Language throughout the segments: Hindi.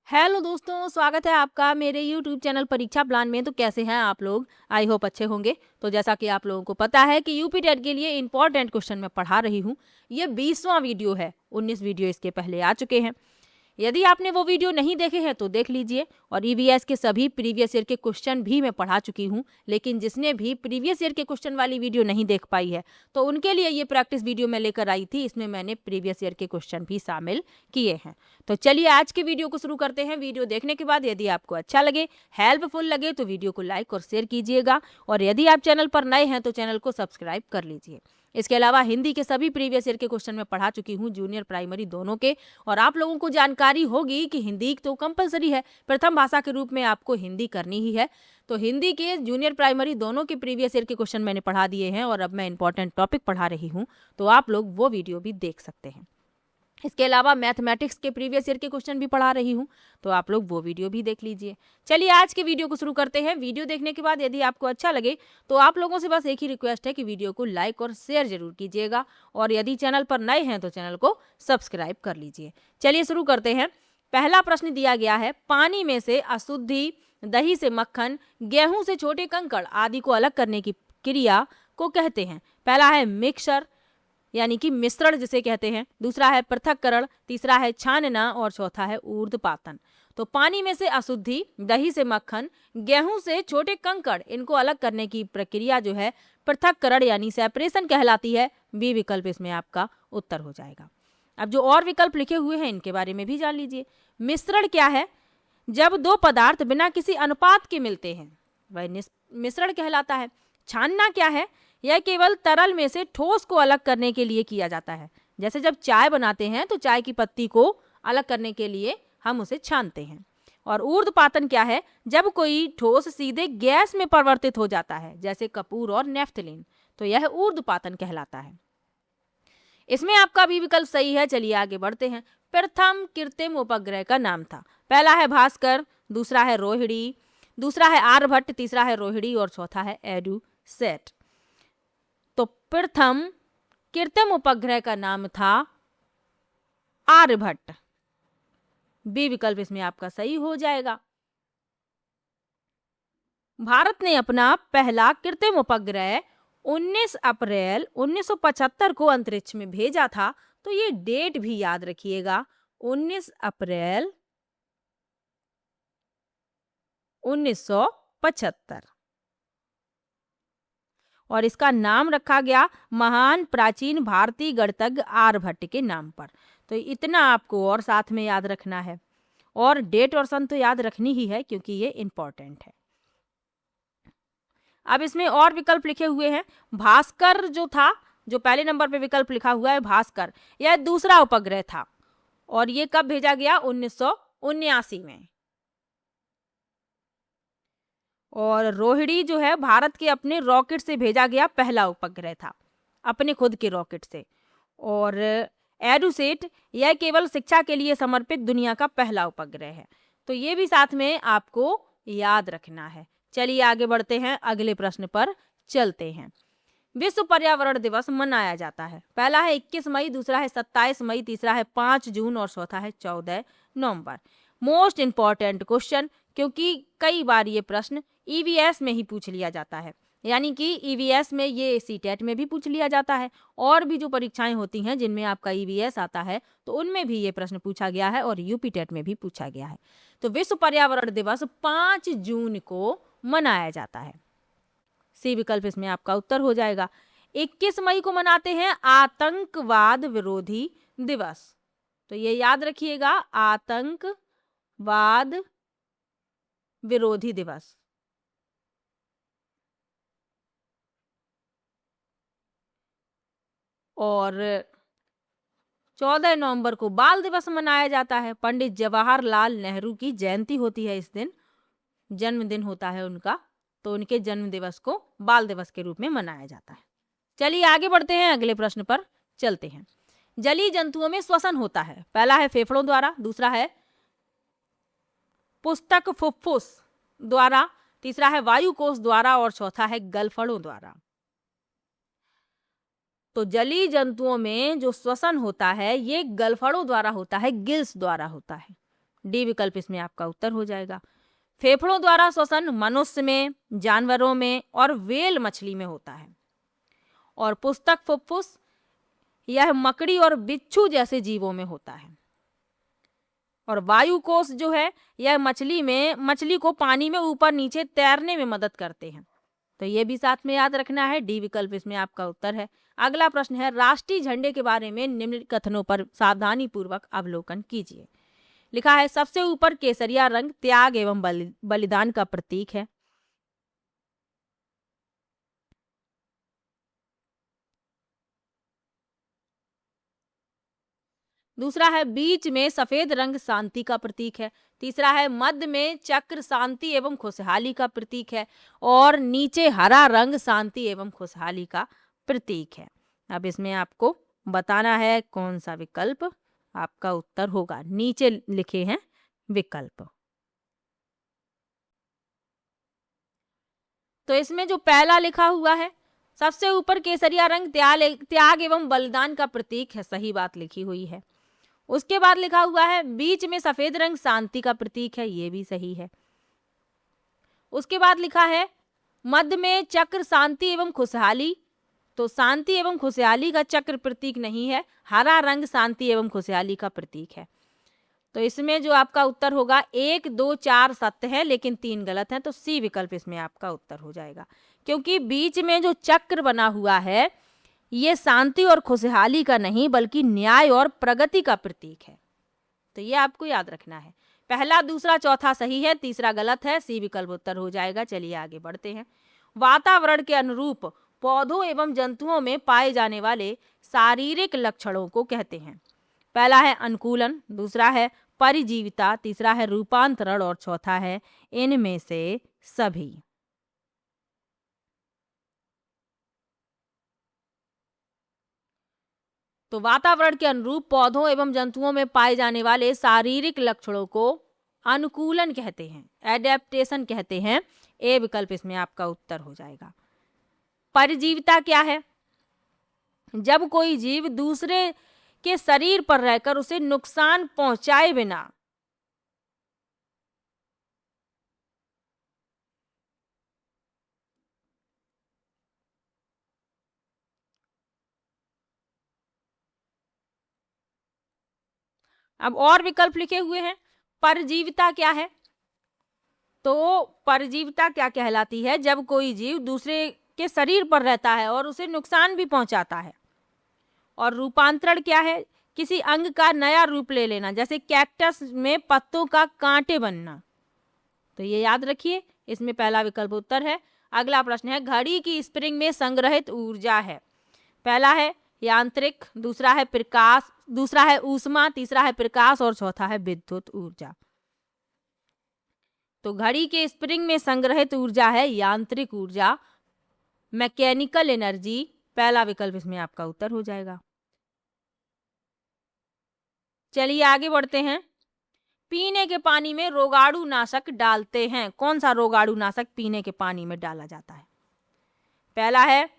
हेलो दोस्तों, स्वागत है आपका मेरे यूट्यूब चैनल परीक्षा प्लान में। तो कैसे हैं आप लोग? आई होप अच्छे होंगे। तो जैसा कि आप लोगों को पता है कि यूपी टेट के लिए इंपॉर्टेंट क्वेश्चन मैं पढ़ा रही हूँ। ये 20वां वीडियो है, 19 वीडियो इसके पहले आ चुके हैं। यदि आपने वो वीडियो नहीं देखे हैं तो देख लीजिए। और ईवीएस के सभी प्रीवियस ईयर के क्वेश्चन भी मैं पढ़ा चुकी हूँ। लेकिन जिसने भी प्रीवियस ईयर के क्वेश्चन वाली वीडियो नहीं देख पाई है तो उनके लिए ये प्रैक्टिस वीडियो मैं लेकर आई थी। इसमें मैंने प्रीवियस ईयर के क्वेश्चन भी शामिल किए हैं। तो चलिए आज के वीडियो को शुरू करते हैं। वीडियो देखने के बाद यदि आपको अच्छा लगे, हेल्पफुल लगे तो वीडियो को लाइक और शेयर कीजिएगा। और यदि आप चैनल पर नए हैं तो चैनल को सब्सक्राइब कर लीजिए। इसके अलावा हिंदी के सभी प्रीवियस ईयर के क्वेश्चन मैं पढ़ा चुकी हूँ, जूनियर प्राइमरी दोनों के। और आप लोगों को जानकारी होगी कि हिंदी तो कंपलसरी है, प्रथम भाषा के रूप में आपको हिंदी करनी ही है। तो हिंदी के जूनियर प्राइमरी दोनों के प्रीवियस ईयर के क्वेश्चन मैंने पढ़ा दिए हैं और अब मैं इंपॉर्टेंट टॉपिक पढ़ा रही हूँ, तो आप लोग वो वीडियो भी देख सकते हैं। इसके अलावा मैथमेटिक्स के प्रीवियस ईयर के क्वेश्चन भी पढ़ा रही हूँ, तो आप लोग वो वीडियो भी देख लीजिए। चलिए आज के वीडियो को शुरू करते हैं। वीडियो देखने के बाद यदि आपको अच्छा लगे तो आप लोगों से बस एक ही रिक्वेस्ट है कि वीडियो को लाइक और शेयर जरूर कीजिएगा। और यदि चैनल पर नए हैं तो चैनल को सब्सक्राइब कर लीजिए। चलिए शुरू करते हैं। पहला प्रश्न दिया गया है, पानी में से अशुद्धि, दही से मक्खन, गेहूं से छोटे कंकड़ आदि को अलग करने की क्रिया को कहते हैं। पहला है मिक्सर यानी कि मिश्रण जिसे कहते हैं, दूसरा है पृथक्करण, तीसरा है छानना और चौथा है ऊर्ध्वपातन। तो पानी में से अशुद्धि, दही से मक्खन, गेहूं से छोटे कंकड़, इनको अलग करने की प्रक्रिया जो है पृथक्करण यानी सेपरेशन कहलाती है। बी विकल्प इसमें आपका उत्तर हो जाएगा। अब जो और विकल्प लिखे हुए हैं इनके बारे में भी जान लीजिए। मिश्रण क्या है? जब दो पदार्थ बिना किसी अनुपात के मिलते हैं वह मिश्रण कहलाता है। छानना क्या है? यह केवल तरल में से ठोस को अलग करने के लिए किया जाता है। जैसे जब चाय बनाते हैं तो चाय की पत्ती को अलग करने के लिए हम उसे छानते हैं। और ऊर्ध्वपातन क्या है? जब कोई ठोस सीधे गैस में परिवर्तित हो जाता है, जैसे कपूर और नेफ्थलीन, तो यह ऊर्ध्वपातन कहलाता है। इसमें आपका भी विकल्प सही है। चलिए आगे बढ़ते हैं। प्रथम कृत्रिम उपग्रह का नाम था। पहला है भास्कर, दूसरा है रोहिणी, दूसरा है आर्यभट्ट, तीसरा है रोहिणी और चौथा है एडुसेट। तो प्रथम कृत्रिम उपग्रह का नाम था आर्यभट्ट। बी विकल्प इसमें आपका सही हो जाएगा। भारत ने अपना पहला कृत्रिम उपग्रह 19 अप्रैल 1975 को अंतरिक्ष में भेजा था। तो ये डेट भी याद रखिएगा, 19 अप्रैल 1975। और इसका नाम रखा गया महान प्राचीन भारतीय गणितज्ञ आर्यभट्ट के नाम पर। तो इतना आपको और साथ में याद रखना है। और डेट और सन तो याद रखनी ही है क्योंकि ये इंपॉर्टेंट है। अब इसमें और विकल्प लिखे हुए हैं। भास्कर जो था, जो पहले नंबर पे विकल्प लिखा हुआ है भास्कर, यह दूसरा उपग्रह था। और ये कब भेजा गया? 1979 में। और रोहिणी जो है भारत के अपने रॉकेट से भेजा गया पहला उपग्रह था, अपने खुद के रॉकेट से। और एडुसेट यह केवल शिक्षा के लिए समर्पित दुनिया का पहला उपग्रह है। तो ये भी साथ में आपको याद रखना है। चलिए आगे बढ़ते हैं, अगले प्रश्न पर चलते हैं। विश्व पर्यावरण दिवस मनाया जाता है। पहला है 21 मई, दूसरा है 27 मई, तीसरा है 5 जून और चौथा है 14 नवंबर। मोस्ट इंपॉर्टेंट क्वेश्चन, क्योंकि कई बार ये प्रश्न ईवीएस में ही पूछ लिया जाता है। यानी कि ईवीएस में, ये सीटेट में भी पूछ लिया जाता है। और भी जो परीक्षाएं होती हैं जिनमें आपका ईवीएस आता है तो उनमें भी ये प्रश्न पूछा गया है और यूपी टेट में भी पूछा गया है। तो विश्व पर्यावरण दिवस 5 जून को मनाया जाता है। सी विकल्प इसमें आपका उत्तर हो जाएगा। 21 मई को मनाते हैं आतंकवाद विरोधी दिवस। तो ये याद रखिएगा, आतंकवाद विरोधी दिवस। और 14 नवंबर को बाल दिवस मनाया जाता है। पंडित जवाहरलाल नेहरू की जयंती होती है इस दिन, जन्मदिन होता है उनका। तो उनके जन्म दिवस को बाल दिवस के रूप में मनाया जाता है। चलिए आगे बढ़ते हैं, अगले प्रश्न पर चलते हैं। जलीय जंतुओं में श्वसन होता है। पहला है फेफड़ों द्वारा, दूसरा है पुस्तक फुफ्फुस द्वारा, तीसरा है वायु कोष द्वारा और चौथा है गलफड़ों द्वारा। तो जलीय जंतुओं में जो श्वसन होता है ये गलफड़ों द्वारा होता है, गिल्स द्वारा होता है। डी विकल्प इसमें आपका उत्तर हो जाएगा। फेफड़ों द्वारा श्वसन मनुष्य में, जानवरों में और व्हेल मछली में होता है। और पुस्तक फुफ्फुस यह मकड़ी और बिच्छू जैसे जीवों में होता है। और वायु कोष जो है यह मछली को पानी में ऊपर नीचे तैरने में मदद करते हैं। तो ये भी साथ में याद रखना है, डी विकल्प इसमें आपका उत्तर है। अगला प्रश्न है, राष्ट्रीय झंडे के बारे में निम्न कथनों पर सावधानी पूर्वक अवलोकन कीजिए। लिखा है, सबसे ऊपर केसरिया रंग त्याग एवं बलिदान का प्रतीक है। दूसरा है, बीच में सफेद रंग शांति का प्रतीक है। तीसरा है, मध्य में चक्र शांति एवं खुशहाली का प्रतीक है। और नीचे हरा रंग शांति एवं खुशहाली का प्रतीक है। अब इसमें आपको बताना है कौन सा विकल्प आपका उत्तर होगा। नीचे लिखे हैं विकल्प। तो इसमें जो पहला लिखा हुआ है, सबसे ऊपर केसरिया रंग त्याग एवं बलिदान का प्रतीक है, सही बात लिखी हुई है। उसके बाद लिखा हुआ है, बीच में सफेद रंग शांति का प्रतीक है, ये भी सही है। उसके बाद लिखा है, मध्य में चक्र शांति एवं खुशहाली, तो शांति एवं खुशहाली का चक्र प्रतीक नहीं है, हरा रंग शांति एवं खुशहाली का प्रतीक है। तो इसमें जो आपका उत्तर होगा 1, 2, 4 सत्य है लेकिन 3 गलत है, तो सी विकल्प इसमें आपका उत्तर हो जाएगा। क्योंकि बीच में जो चक्र बना हुआ है ये शांति और खुशहाली का नहीं बल्कि न्याय और प्रगति का प्रतीक है। तो ये आपको याद रखना है। पहला, दूसरा, चौथा सही है, तीसरा गलत है, सी विकल्प उत्तर हो जाएगा। चलिए आगे बढ़ते हैं। वातावरण के अनुरूप पौधों एवं जंतुओं में पाए जाने वाले शारीरिक लक्षणों को कहते हैं। पहला है अनुकूलन, दूसरा है परिजीविता, तीसरा है रूपांतरण और चौथा है इनमें से सभी। तो वातावरण के अनुरूप पौधों एवं जंतुओं में पाए जाने वाले शारीरिक लक्षणों को अनुकूलन कहते हैं, एडेप्टेशन कहते हैं। ए विकल्प इसमें आपका उत्तर हो जाएगा। परिजीविता क्या है? जब कोई जीव दूसरे के शरीर पर रहकर उसे नुकसान पहुंचाए बिना अब और विकल्प लिखे हुए हैं। परजीविता क्या है? तो परजीविता क्या कहलाती है? जब कोई जीव दूसरे के शरीर पर रहता है और उसे नुकसान भी पहुंचाता है। और रूपांतरण क्या है? किसी अंग का नया रूप ले लेना, जैसे कैक्टस में पत्तों का कांटे बनना। तो ये याद रखिए, इसमें पहला विकल्प उत्तर है। अगला प्रश्न है, घड़ी की स्प्रिंग में संग्रहित ऊर्जा है। पहला है यांत्रिक, दूसरा है प्रकाश, दूसरा है ऊष्मा, तीसरा है प्रकाश और चौथा है विद्युत ऊर्जा। तो घड़ी के स्प्रिंग में संग्रहित ऊर्जा है यांत्रिक ऊर्जा, मैकेनिकल एनर्जी। पहला विकल्प इसमें आपका उत्तर हो जाएगा। चलिए आगे बढ़ते हैं। पीने के पानी में रोगाणु नाशक डालते हैं। कौन सा रोगाणु नाशक पीने के पानी में डाला जाता है? पहला है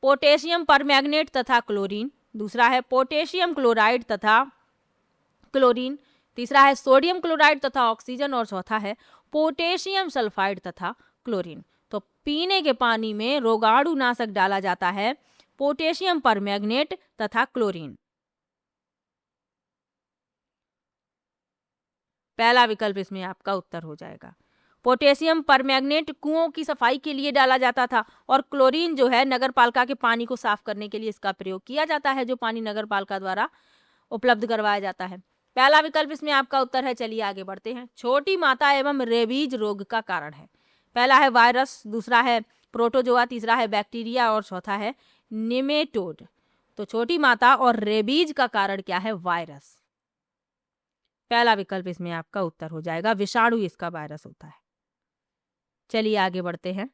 पोटेशियम परमैंगनेट तथा क्लोरीन, दूसरा है पोटेशियम क्लोराइड तथा क्लोरीन, तीसरा है सोडियम क्लोराइड तथा ऑक्सीजन और चौथा है पोटेशियम सल्फाइड तथा क्लोरीन। तो पीने के पानी में रोगाणु नाशक डाला जाता है पोटेशियम परमैंगनेट तथा क्लोरीन। पहला विकल्प इसमें आपका उत्तर हो जाएगा। पोटेशियम परमैंगनेट कुओं की सफाई के लिए डाला जाता था और क्लोरीन जो है नगरपालिका के पानी को साफ करने के लिए इसका प्रयोग किया जाता है, जो पानी नगरपालिका द्वारा उपलब्ध करवाया जाता है। पहला विकल्प इसमें आपका उत्तर है। चलिए आगे बढ़ते हैं। छोटी माता एवं रेबीज रोग का कारण है। पहला है वायरस, दूसरा है प्रोटोजोआ, तीसरा है बैक्टीरिया और चौथा है निमेटोड। तो छोटी माता और रेबीज का कारण क्या है? वायरस। पहला विकल्प इसमें आपका उत्तर हो जाएगा, विषाणु इसका वायरस होता है। चलिए आगे बढ़ते हैं।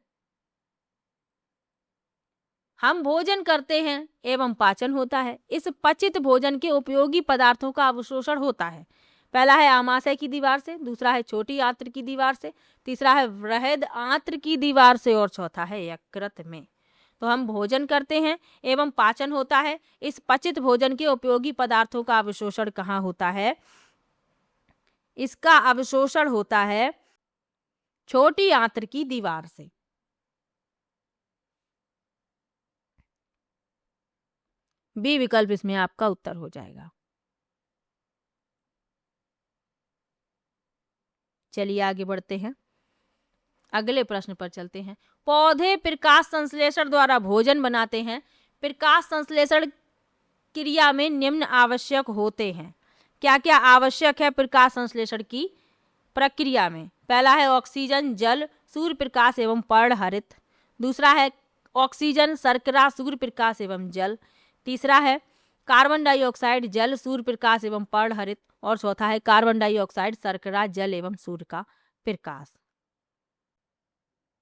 हम भोजन करते हैं एवं पाचन होता है। इस पचित भोजन के उपयोगी पदार्थों का अवशोषण होता है। पहला है आमाशय की दीवार से, दूसरा है छोटी आंत्र की दीवार से, तीसरा है वृहद आंत्र की दीवार से और चौथा है यकृत में। तो हम भोजन करते हैं एवं पाचन होता है। इस पचित भोजन के उपयोगी पदार्थों का अवशोषण कहाँ होता है? इसका अवशोषण होता है छोटी आंत्र की दीवार से। बी विकल्प इसमें आपका उत्तर हो जाएगा। चलिए आगे बढ़ते हैं, अगले प्रश्न पर चलते हैं। पौधे प्रकाश संश्लेषण द्वारा भोजन बनाते हैं। प्रकाश संश्लेषण क्रिया में निम्न आवश्यक होते हैं। क्या क्या आवश्यक है प्रकाश संश्लेषण की प्रक्रिया में? पहला है ऑक्सीजन, जल, सूर्य प्रकाश एवं पर्णहरित। दूसरा है ऑक्सीजन, शर्करा, सूर्य प्रकाश एवं जल। तीसरा है कार्बन डाइऑक्साइड, जल, सूर्य प्रकाश एवं पर्णहरित। और चौथा है कार्बन डाइऑक्साइड, शर्करा, जल एवं सूर्य का प्रकाश।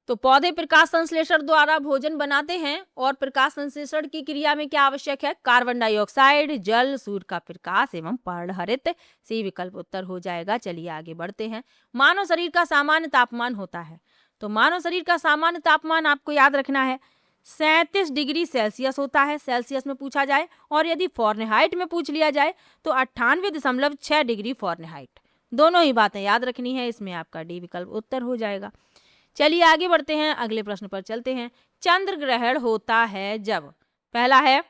तो पौधे प्रकाश संश्लेषण द्वारा भोजन बनाते हैं और प्रकाश संश्लेषण की क्रिया में क्या आवश्यक है? कार्बन डाइऑक्साइड, जल, सूर्य का प्रकाश एवं पर्णहरित। सी विकल्प उत्तर हो जाएगा। चलिए आगे बढ़ते हैं। मानव शरीर का सामान्य तापमान होता है। तो मानव शरीर का सामान्य तापमान आपको याद रखना है 37 डिग्री सेल्सियस होता है, सेल्सियस में पूछा जाए, और यदि फॉरेनहाइट में पूछ लिया जाए तो 98.6 डिग्री फॉरेनहाइट। दोनों ही बातें याद रखनी है। इसमें आपका डी विकल्प उत्तर हो जाएगा। चलिए आगे बढ़ते हैं, अगले प्रश्न पर चलते हैं। चंद्र ग्रहण होता है जब? पहला है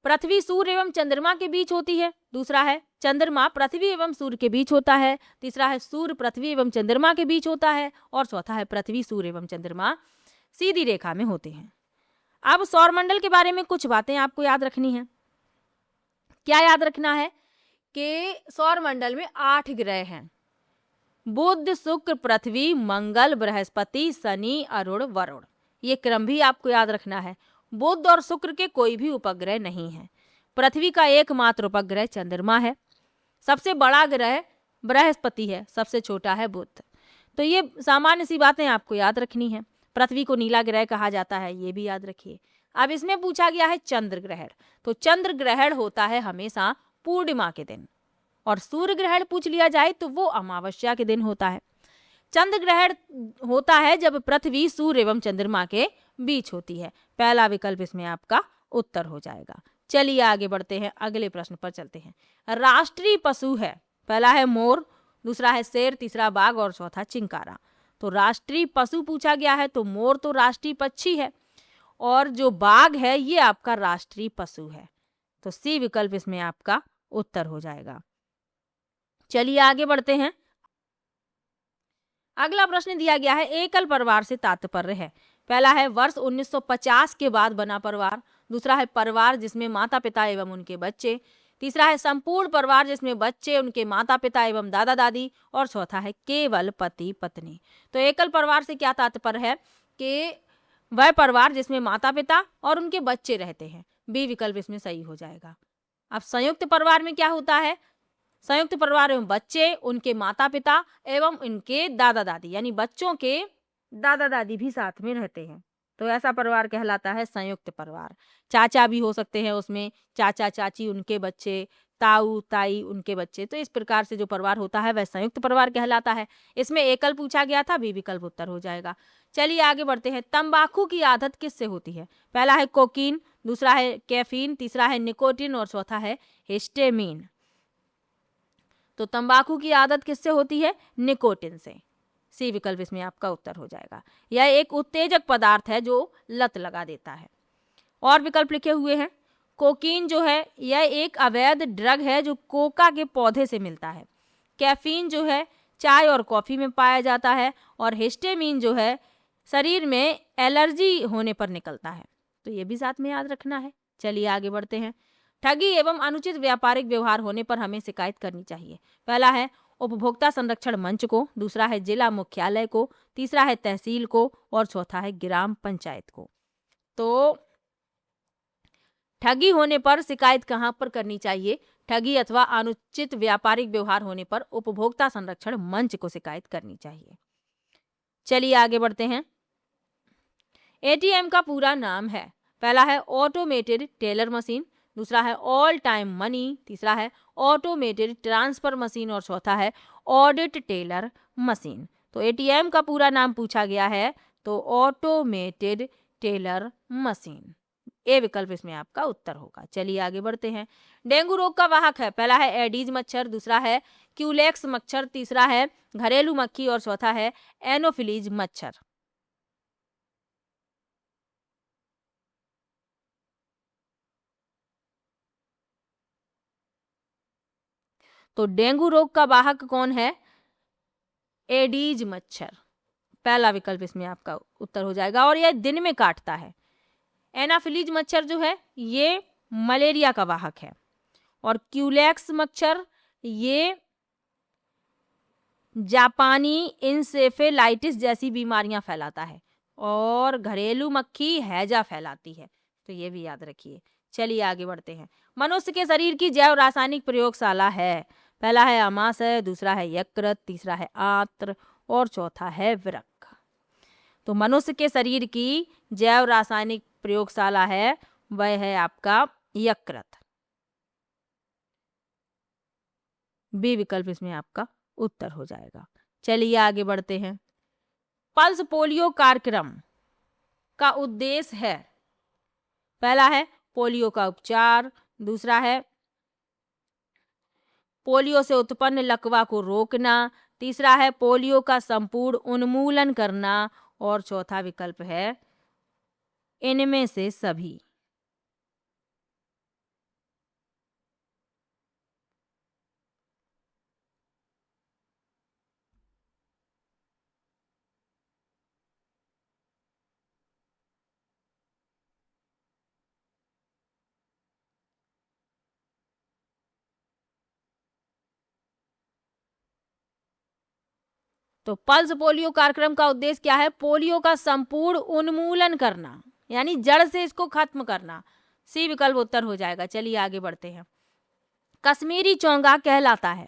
पृथ्वी, सूर्य एवं चंद्रमा के बीच होती है। दूसरा है चंद्रमा पृथ्वी एवं सूर्य के बीच होता है। तीसरा है सूर्य पृथ्वी एवं चंद्रमा के बीच होता है। और चौथा है पृथ्वी, सूर्य एवं चंद्रमा सीधी रेखा में होते हैं। अब सौरमंडल के बारे में कुछ बातें आपको याद रखनी है। क्या याद रखना है कि सौरमंडल में 8 ग्रह हैं। बुध, शुक्र, पृथ्वी, मंगल, बृहस्पति, शनि, अरुण, वरुण। ये क्रम भी आपको याद रखना है। बुध और शुक्र के कोई भी उपग्रह नहीं है। पृथ्वी का एकमात्र उपग्रह चंद्रमा है। सबसे बड़ा ग्रह बृहस्पति है, सबसे छोटा है बुध। तो ये सामान्य सी बातें आपको याद रखनी है। पृथ्वी को नीला ग्रह कहा जाता है, ये भी याद रखिए। अब इसमें पूछा गया है चंद्र ग्रहण। तो चंद्र ग्रहण होता है हमेशा पूर्णिमा के दिन, और सूर्य ग्रहण पूछ लिया जाए तो वो अमावस्या के दिन होता है। चंद्र ग्रहण होता है जब पृथ्वी, सूर्य एवं चंद्रमा के बीच होती है। पहला विकल्प इसमें आपका उत्तर हो जाएगा। चलिए आगे बढ़ते हैं, अगले प्रश्न पर चलते हैं। राष्ट्रीय पशु है। पहला है मोर, दूसरा है शेर, तीसरा बाघ और चौथा चिंकारा। तो राष्ट्रीय पशु पूछा गया है तो मोर तो राष्ट्रीय पक्षी है, और जो बाघ है ये आपका राष्ट्रीय पशु है। तो सी विकल्प इसमें आपका उत्तर हो जाएगा। चलिए आगे बढ़ते हैं, अगला प्रश्न दिया गया है एकल परिवार से तात्पर्य है। पहला है वर्ष 1950 के बाद बना परिवार। दूसरा है परिवार जिसमें माता पिता एवं उनके बच्चे। तीसरा है संपूर्ण परिवार जिसमें बच्चे, उनके माता पिता एवं दादा दादी। और चौथा है केवल पति पत्नी। तो एकल परिवार से क्या तात्पर्य है कि वह परिवार जिसमें माता पिता और उनके बच्चे रहते हैं। बी विकल्प इसमें सही हो जाएगा। अब संयुक्त परिवार में क्या होता है? संयुक्त परिवार में बच्चे, उनके माता पिता एवं उनके दादा दादी, यानी बच्चों के दादा दादी भी साथ में रहते हैं। तो ऐसा परिवार कहलाता है संयुक्त परिवार। चाचा भी हो सकते हैं उसमें, चाचा चाची उनके बच्चे, ताऊ ताई उनके बच्चे। तो इस प्रकार से जो परिवार होता है वह संयुक्त परिवार कहलाता है। इसमें एकल पूछा गया था, बी विकल्प उत्तर हो जाएगा। चलिए आगे बढ़ते हैं। तंबाकू की आदत किससे होती है? पहला है कोकीन, दूसरा है कैफीन, तीसरा है निकोटीन और चौथा है हिस्टामिन। तो तंबाकू की आदत किससे होती है? निकोटीन से। सी विकल्प इसमें आपका उत्तर हो जाएगा। यह एक उत्तेजक पदार्थ है जो लत लगा देता है। और विकल्प लिखे हुए हैं। कोकीन जो है यह एक अवैध ड्रग है जो कोका के पौधे से मिलता है। कैफीन जो है चाय और कॉफी में पाया जाता है। और हिस्टामिन जो है शरीर में एलर्जी होने पर निकलता है। तो ये भी साथ में याद रखना है। चलिए आगे बढ़ते हैं। ठगी एवं अनुचित व्यापारिक व्यवहार होने पर हमें शिकायत करनी चाहिए। पहला है उपभोक्ता संरक्षण मंच को, दूसरा है जिला मुख्यालय को, तीसरा है तहसील को और चौथा है ग्राम पंचायत को। तो ठगी होने पर शिकायत कहाँ पर करनी चाहिए? ठगी अथवा अनुचित व्यापारिक व्यवहार होने पर उपभोक्ता संरक्षण मंच को शिकायत करनी चाहिए। चलिए आगे बढ़ते हैं। एटीएम का पूरा नाम है। पहला है ऑटोमेटेड टेलर मशीन, दूसरा है ऑल टाइम मनी, तीसरा है ऑटोमेटेड ट्रांसफर मशीन और चौथा है ऑडिट टेलर मशीन। तो एटीएम का पूरा नाम पूछा गया है तो ऑटोमेटेड टेलर मशीन। ए विकल्प इसमें आपका उत्तर होगा। चलिए आगे बढ़ते हैं। डेंगू रोग का वाहक है, पहला है एडीज मच्छर, दूसरा है क्यूलेक्स मच्छर, तीसरा है घरेलू मक्खी और चौथा है एनोफिलीज मच्छर। तो डेंगू रोग का वाहक कौन है? एडीज मच्छर, पहला विकल्प इसमें आपका उत्तर हो जाएगा और यह दिन में काटता है। एनाफिलीज मच्छर जो है ये मलेरिया का वाहक है और क्यूलेक्स मच्छर ये जापानी इंसेफेलाइटिस जैसी बीमारियां फैलाता है और घरेलू मक्खी हैजा फैलाती है, तो ये भी याद रखिए। चलिए आगे बढ़ते हैं। मनुष्य के शरीर की जैव रासायनिक प्रयोगशाला है, पहला है आमाशय, दूसरा है यकृत, तीसरा है आंत्र और चौथा है वृक्क। तो मनुष्य के शरीर की जैव रासायनिक प्रयोगशाला है वह है आपका यकृत, बी विकल्प इसमें आपका उत्तर हो जाएगा। चलिए आगे बढ़ते हैं। पल्स पोलियो कार्यक्रम का उद्देश्य है, पहला है पोलियो का उपचार, दूसरा है पोलियो से उत्पन्न लकवा को रोकना, तीसरा है पोलियो का संपूर्ण उन्मूलन करना और चौथा विकल्प है इनमें से सभी। तो पल्स पोलियो कार्यक्रम का उद्देश्य क्या है? पोलियो का संपूर्ण उन्मूलन करना, यानी जड़ से इसको खत्म करना, सी विकल्प उत्तर हो जाएगा। चलिए आगे बढ़ते हैं। कश्मीरी चौंगा कहलाता है,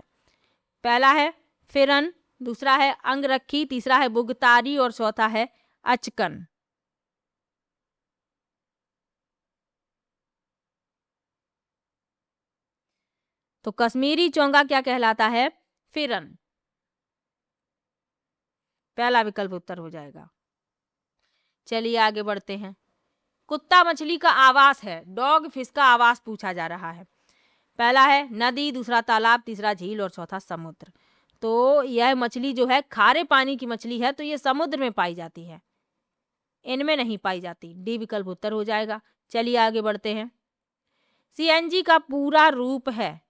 पहला है फिरन, दूसरा है अंगरखी, तीसरा है बुगतारी और चौथा है अचकन। तो कश्मीरी चौंगा क्या कहलाता है? फिरन, पहला विकल्प उत्तर हो जाएगा। चलिए आगे बढ़ते हैं। कुत्ता मछली का आवास है, डॉग फिश का आवास पूछा जा रहा है, पहला है नदी, दूसरा तालाब, तीसरा झील और चौथा समुद्र। तो यह मछली जो है खारे पानी की मछली है, तो ये समुद्र में पाई जाती है, इनमें नहीं पाई जाती, डी विकल्प उत्तर हो जाएगा। चलिए आगे बढ़ते हैं। सीएनजी का पूरा रूप है,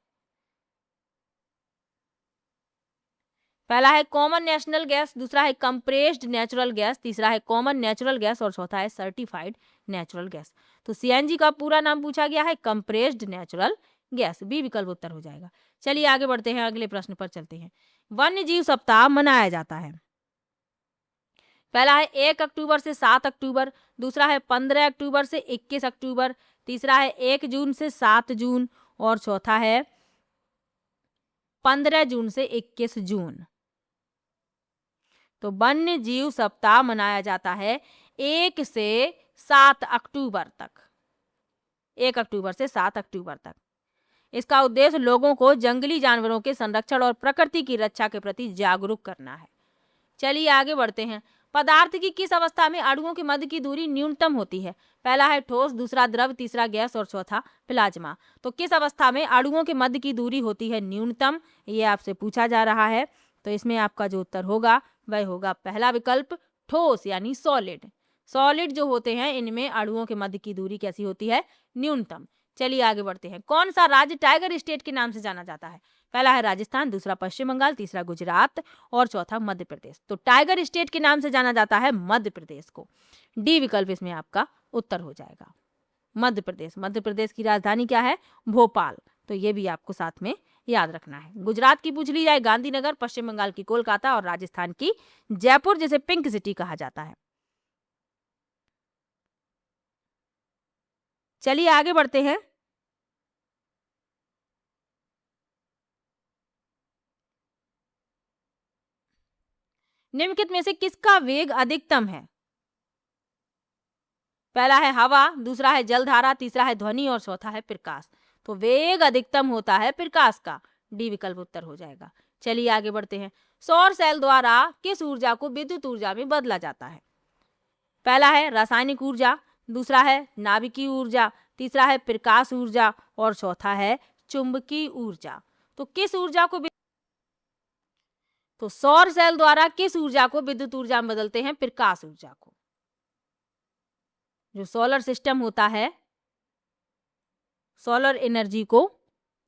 पहला है कॉमन नेशनल गैस, दूसरा है कंप्रेस्ड नेचुरल गैस, तीसरा है कॉमन नेचुरल गैस और चौथा है सर्टिफाइड नेचुरल गैस। तो सीएनजी का पूरा नाम पूछा गया है कंप्रेस्ड नेचुरल गैस, बी विकल्प उत्तर हो जाएगा। चलिए आगे बढ़ते हैं, अगले प्रश्न पर चलते हैं। वन्य जीव सप्ताह मनाया जाता है, पहला है 1 अक्टूबर से 7 अक्टूबर, दूसरा है 15 अक्टूबर से 21 अक्टूबर, तीसरा है 1 जून से 7 जून और चौथा है 15 जून से 21 जून। तो वन्य जीव सप्ताह मनाया जाता है 1 से 7 अक्टूबर तक, 1 अक्टूबर से 7 अक्टूबर तक। इसका उद्देश्य लोगों को जंगली जानवरों के संरक्षण और प्रकृति की रक्षा के प्रति जागरूक करना है। चलिए आगे बढ़ते हैं। पदार्थ की किस अवस्था में अणुओं के मध्य की दूरी न्यूनतम होती है? पहला है ठोस, दूसरा द्रव, तीसरा गैस और चौथा प्लाज्मा। तो किस अवस्था में अणुओं के मध्य की दूरी होती है न्यूनतम, ये आपसे पूछा जा रहा है। तो इसमें आपका जो उत्तर होगा वह होगा पहला विकल्प ठोस यानी सॉलिड। सॉलिड जो होते हैं इनमें अणुओं के मध्य की दूरी कैसी होती है? न्यूनतम। चलिए आगे बढ़ते हैं। कौन सा राज्य टाइगर स्टेट के नाम से जाना जाता है? पहला है राजस्थान, दूसरा पश्चिम बंगाल, तीसरा गुजरात और चौथा मध्य प्रदेश। तो टाइगर स्टेट के नाम से जाना जाता है मध्य प्रदेश को, डी विकल्प इसमें आपका उत्तर हो जाएगा। मध्य प्रदेश, मध्य प्रदेश की राजधानी क्या है? भोपाल। तो ये भी आपको साथ में याद रखना है। गुजरात की पूछ ली जाए गांधीनगर, पश्चिम बंगाल की कोलकाता और राजस्थान की जयपुर, जिसे पिंक सिटी कहा जाता है। चलिए आगे बढ़ते हैं। निम्नलिखित में से किसका वेग अधिकतम है? पहला है हवा, दूसरा है जलधारा, तीसरा है ध्वनि और चौथा है प्रकाश। तो वेग अधिकतम होता है प्रकाश का, डी विकल्प उत्तर हो जाएगा। चलिए आगे बढ़ते हैं। सौर सेल द्वारा किस ऊर्जा को विद्युत ऊर्जा में बदला जाता है? पहला है रासायनिक ऊर्जा, दूसरा है नाभिकीय ऊर्जा, तीसरा है प्रकाश ऊर्जा और चौथा है चुंबकीय ऊर्जा। तो किस ऊर्जा को तो सौर सेल द्वारा किस ऊर्जा को विद्युत ऊर्जा में बदलते हैं? प्रकाश ऊर्जा को। जो सोलर सिस्टम होता है सोलर एनर्जी को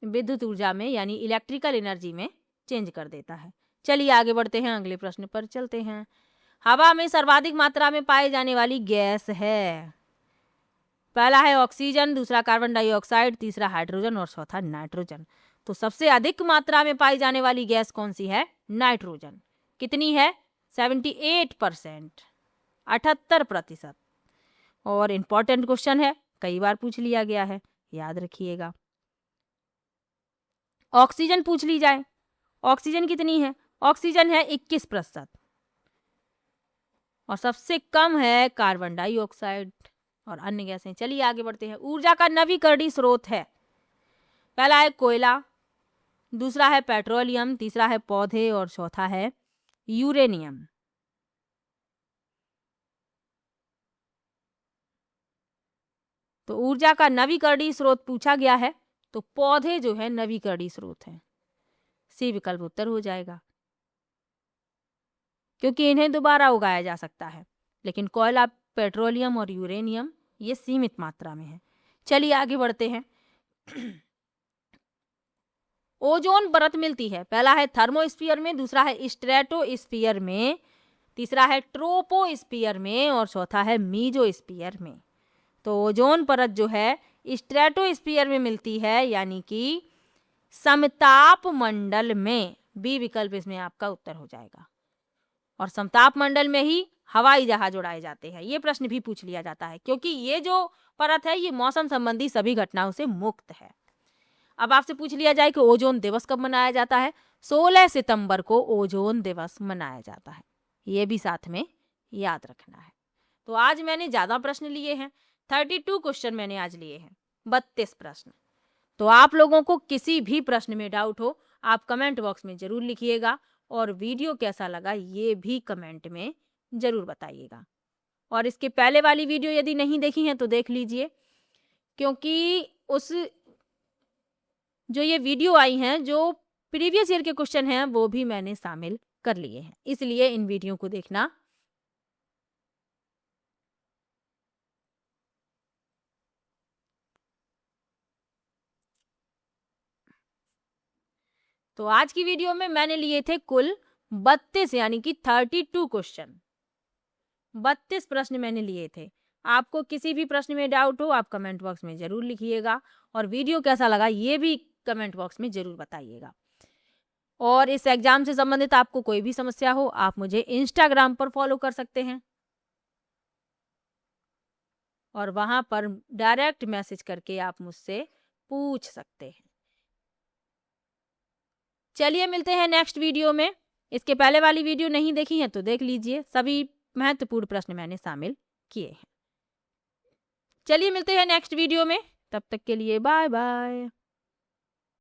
विद्युत ऊर्जा में यानी इलेक्ट्रिकल एनर्जी में चेंज कर देता है। चलिए आगे बढ़ते हैं, अगले प्रश्न पर चलते हैं। हवा में सर्वाधिक मात्रा में पाई जाने वाली गैस है। पहला है ऑक्सीजन, दूसरा कार्बन डाइऑक्साइड, तीसरा हाइड्रोजन और चौथा नाइट्रोजन। तो सबसे अधिक मात्रा में पाई जाने वाली गैस कौन सी है? नाइट्रोजन। कितनी है? 78%, 78%। और इम्पोर्टेंट क्वेश्चन है, कई बार पूछ लिया गया है, याद रखिएगा। ऑक्सीजन पूछ ली जाए, ऑक्सीजन कितनी है? ऑक्सीजन है 21% और सबसे कम है कार्बन डाइऑक्साइड और अन्य गैसें। चलिए आगे बढ़ते हैं। ऊर्जा का नवीकरणीय स्रोत है। पहला है कोयला, दूसरा है पेट्रोलियम, तीसरा है पौधे और चौथा है यूरेनियम। तो ऊर्जा का नवीकरणीय स्रोत पूछा गया है तो पौधे जो है नवीकरणीय स्रोत है। सी विकल्प उत्तर हो जाएगा, क्योंकि इन्हें दोबारा उगाया जा सकता है, लेकिन कोयला, पेट्रोलियम और यूरेनियम ये सीमित मात्रा में है। चलिए आगे बढ़ते हैं। ओजोन परत मिलती है। पहला है थर्मोस्फीयर में, दूसरा है स्ट्रेटोस्फीयर में, तीसरा है ट्रोपोस्फीयर में और चौथा है मीजोस्फीयर में। तो ओजोन परत जो है स्ट्रेटोस्फीयर में मिलती है, यानी कि समताप मंडल में। बी विकल्प इसमें आपका उत्तर हो जाएगा। और समताप मंडल में ही हवाई जहाज उड़ाए जाते हैं। ये प्रश्न भी पूछ लिया जाता है, क्योंकि ये जो परत है ये मौसम संबंधी सभी घटनाओं से मुक्त है। अब आपसे पूछ लिया जाए कि ओजोन दिवस कब मनाया जाता है? 16 सितंबर को ओजोन दिवस मनाया जाता है। ये भी साथ में याद रखना है। तो आज मैंने ज़्यादा प्रश्न लिए हैं, 32 क्वेश्चन मैंने आज लिए हैं, 32 प्रश्न। तो आप लोगों को किसी भी प्रश्न में डाउट हो आप कमेंट बॉक्स में ज़रूर लिखिएगा और वीडियो कैसा लगा ये भी कमेंट में ज़रूर बताइएगा। और इसके पहले वाली वीडियो यदि नहीं देखी है तो देख लीजिए, क्योंकि उस जो ये वीडियो आई हैं जो प्रीवियस ईयर के क्वेश्चन हैं वो भी मैंने शामिल कर लिए हैं, इसलिए इन वीडियो को देखना। तो आज की वीडियो में मैंने लिए थे कुल 32 यानी कि 32 क्वेश्चन, 32 प्रश्न मैंने लिए थे। आपको किसी भी प्रश्न में डाउट हो आप कमेंट बॉक्स में ज़रूर लिखिएगा और वीडियो कैसा लगा ये भी कमेंट बॉक्स में ज़रूर बताइएगा। और इस एग्ज़ाम से संबंधित आपको कोई भी समस्या हो आप मुझे इंस्टाग्राम पर फॉलो कर सकते हैं और वहाँ पर डायरेक्ट मैसेज करके आप मुझसे पूछ सकते हैं। चलिए मिलते हैं नेक्स्ट वीडियो में। इसके पहले वाली वीडियो नहीं देखी है तो देख लीजिए, सभी महत्वपूर्ण प्रश्न मैंने शामिल किए हैं। चलिए मिलते हैं नेक्स्ट वीडियो में, तब तक के लिए बाय बाय।